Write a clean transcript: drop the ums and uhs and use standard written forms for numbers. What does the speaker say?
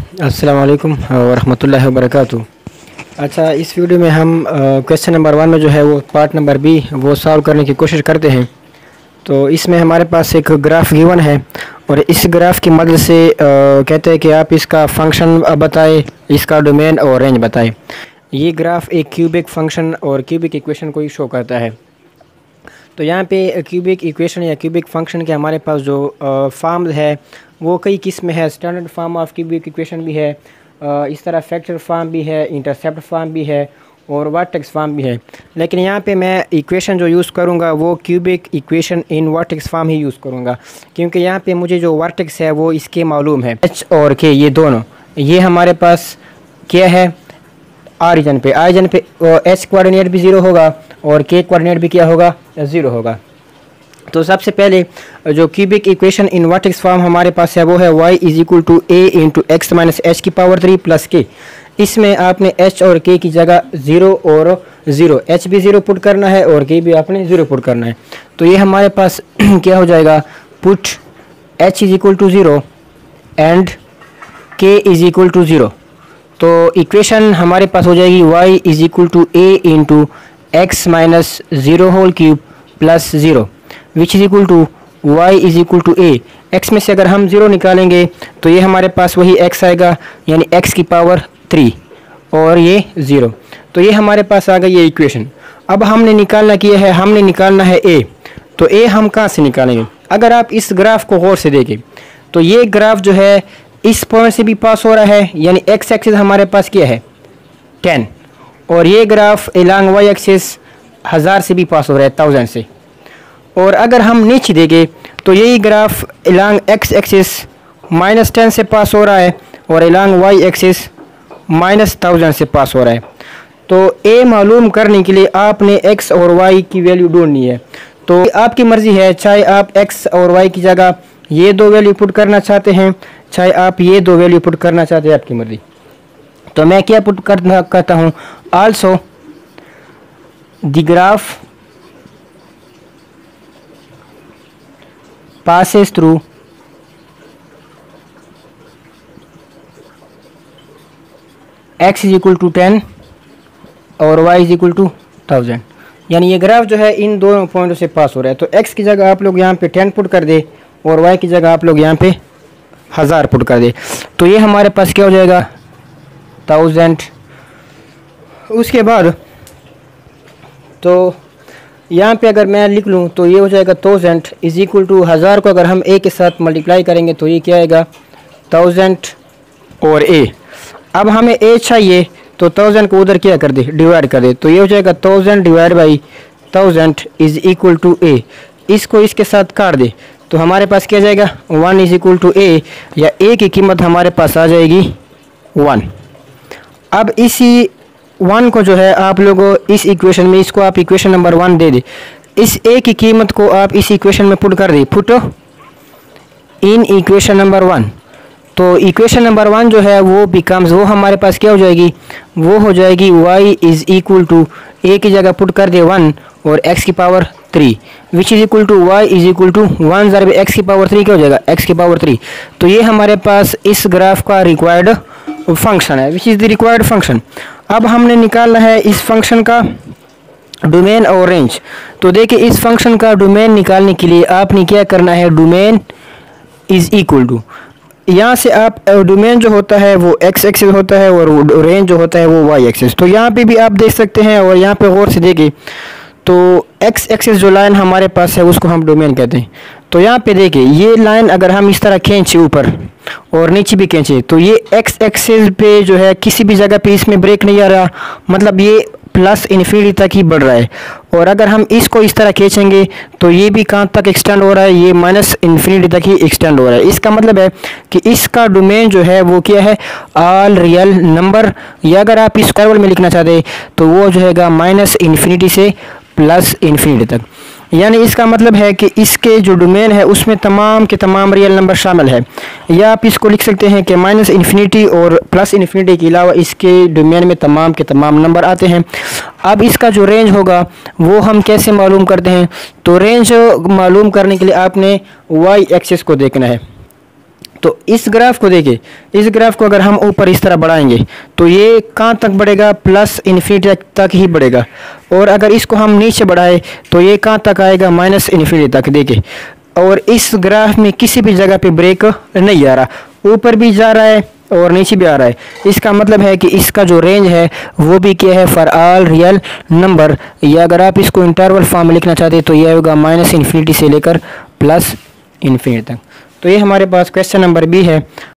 अस्सलाम वालेकुम वरहमतुल्लाहि वबरकातुहू। अच्छा, इस वीडियो में हम क्वेश्चन नंबर 1 में जो है वो पार्ट नंबर बी वो सॉल्व करने की कोशिश करते हैं। तो इसमें हमारे पास एक ग्राफ गिवन है और इस ग्राफ की मदद से कहते हैं कि आप इसका फंक्शन बताएं, इसका डोमेन और रेंज बताएं। ये ग्राफ एक क्यूबिक फंक्शन और क्यूबिक इक्वेशन को ही शो करता है। तो यहाँ पे क्यूबिक इक्वेशन या क्यूबिक फंक्शन के हमारे पास जो फॉर्म है वो कई किस्म है। Standard form of cubic equation भी है, इस तरह फैक्टर फॉर्म भी है, इंटरसेप्ट फॉर्म भी है और वर्टेक्स फॉर्म भी है। लेकिन यहाँ पे मैं इक्वेशन जो यूज़ करूँगा वो cubic equation in vertex form he use करूँगा, क्योंकि यहाँ पे मुझे जो वर्टेक्स है वो इसके मालूम है। एच और के ये दोनों, ये हमारे पास क्या है ऑरिजिन पे एच कोऑर्डिनेट भी 0 होगा और के कोऑर्डिनेट भी क्या होगा 0 होगा। तो सबसे पहले जो cubic equation in vertex form हमारे पास है वो है y = a into x minus H की पावर 3 प्लस के। इसमें आपने h और k की जगह 0 और 0, h भी 0 पुट करना है और k भी आपने 0 पुट करना है। तो ये हमारे पास क्या हो जाएगा, पुट h = 0 एंड k = 0। तो इक्वेशन हमारे पास हो जाएगी y = a into x minus 0 whole cube plus 0 which is equal to y = a। x में से अगर हम 0 निकालेंगे तो ये हमारे पास वही x आएगा, यानी x की पावर 3 और ये 0। तो ये हमारे पास आ गई ये इक्वेशन। अब हमने निकालना है a। तो a हम कहाँ से निकालेंगे? अगर आप इस ग्राफ को गौर से देखें तो ये ग्राफ जो है इस पॉइंट से भी पास हो रहा है, यानी x एक्सिस हमारे पास क्या है 10, और ये ग्राफ एलॉन्ग y एक्सिस 1000 से भी पास हो रहा है, 1000 से। और अगर हम नीचे देखें तो यही ग्राफ एलॉन्ग x एक्सिस -10 से पास हो रहा है और एलॉन्ग y एक्सिस -1000 से पास हो रहा है। तो a मालूम करने के लिए आपने x और y की वैल्यू ढूंढनी है। तो आपकी मर्ज़ी है, चाहे आप x और y की जगह ये दो वैल्यू पुट करना चाहते हैं, चाहे आप ये दो वैल्यू पुट करना चाहते हैं, आपकी मर्ज़ी। तो मैं क्या पुट करता हूँ, also the graph passes through x = 10 और y = 1000। यानी ये ग्राफ जो है इन दोनों पॉइंटों से पास हो रहा है। तो x की जगह आप लोग यहाँ पे 10 पुट कर दे और y की जगह आप लोग यहाँ पे 1000 पुट कर दे। तो ये हमारे पास क्या हो जाएगा 1000। उसके बाद तो यहाँ पे अगर मैं लिख लूँ तो ये हो जाएगा 1000 = 1000 को अगर हम a के साथ मल्टीप्लाई करेंगे तो ये क्या आएगा 1000 और a। अब हमें a चाहिए तो 1000 को उधर क्या कर दे, डिवाइड कर दे। तो ये हो जाएगा 1000 डिवाइड बाई 1000 = a। इसको इसके साथ काट दे तो हमारे पास क्या जाएगा 1 = a, या a की कीमत हमारे पास आ जाएगी 1। अब इसी 1 को जो है आप लोगों इस इक्वेशन में, इसको आप इक्वेशन नंबर 1 दे दे। इस a की कीमत को आप इस इक्वेशन में पुट कर दे, पुट इन इक्वेशन नंबर 1। तो इक्वेशन नंबर 1 जो है वो बिकम्स, वो हमारे पास क्या हो जाएगी, वो हो जाएगी y = a की जगह पुट कर दे 1 और x की power 3 which is equal to y = 1 ज़रब x की पावर 3 क्या हो जाएगा x की पावर 3। तो ये हमारे पास इस ग्राफ का रिक्वायर्ड फंक्शन है, which is the required function. अब हमने निकालना है इस फंक्शन का डोमेन और रेंज। तो देखिए इस फंक्शन का डोमेन निकालने के लिए आपने क्या करना है, डोमेन इज इक्वल टू, यहाँ से आप डोमेन जो होता है वो x एक्सिस होता है और रेंज जो होता है वो y एक्सिस। तो यहाँ पे भी आप देख सकते हैं और यहाँ पे गौर से देखिए तो x एक्सिस जो लाइन हमारे पास है उसको हम डोमेन कहते हैं। तो यहाँ पे देखिए ये लाइन अगर हम इस तरह खींचे ऊपर और नीचे भी खींचे तो ये x एक्सिस पे जो है किसी भी जगह पे इसमें ब्रेक नहीं आ रहा, मतलब ये प्लस इन्फिनिटी तक ही बढ़ रहा है। और अगर हम इसको इस तरह खींचेंगे तो ये भी कहाँ तक एक्सटेंड हो रहा है, ये माइनस इन्फिनिटी तक ही एक्सटेंड हो रहा है। इसका मतलब है कि इसका डोमेन जो है वो क्या है, ऑल रियल नंबर, या अगर आप इस कर्वल में लिखना चाहते तो वो जो है माइनस इन्फिनिटी से प्लस इन्फिनिटी तक। यानी इसका मतलब है कि इसके जो डोमेन है उसमें तमाम के तमाम रियल नंबर शामिल है। या आप इसको लिख सकते हैं कि माइनस इन्फिनिटी और प्लस इन्फिनिटी के अलावा इसके डोमेन में तमाम के तमाम नंबर आते हैं। अब इसका जो रेंज होगा वो हम कैसे मालूम करते हैं, तो रेंज मालूम करने के लिए आपने y एक्सिस को देखना है। तो इस ग्राफ को देखिए, इस ग्राफ को अगर हम ऊपर इस तरह बढ़ाएंगे तो ये कहाँ तक बढ़ेगा, प्लस इन्फिनिटी तक ही बढ़ेगा। और अगर इसको हम नीचे बढ़ाए तो ये कहाँ तक आएगा, माइनस इन्फिनिटी तक। देखिए, और इस ग्राफ में किसी भी जगह पे ब्रेक नहीं आ रहा, ऊपर भी जा रहा है और नीचे भी आ रहा है। इसका मतलब है कि इसका जो रेंज है वो भी क्या है, फॉर ऑल रियल नंबर। या अगर आप इसको इंटरवल फॉर्म में लिखना चाहते हैं तो ये होगा माइनस इन्फिनिटी से लेकर प्लस इन्फिनिटी तक। तो ये हमारे पास क्वेश्चन नंबर बी है।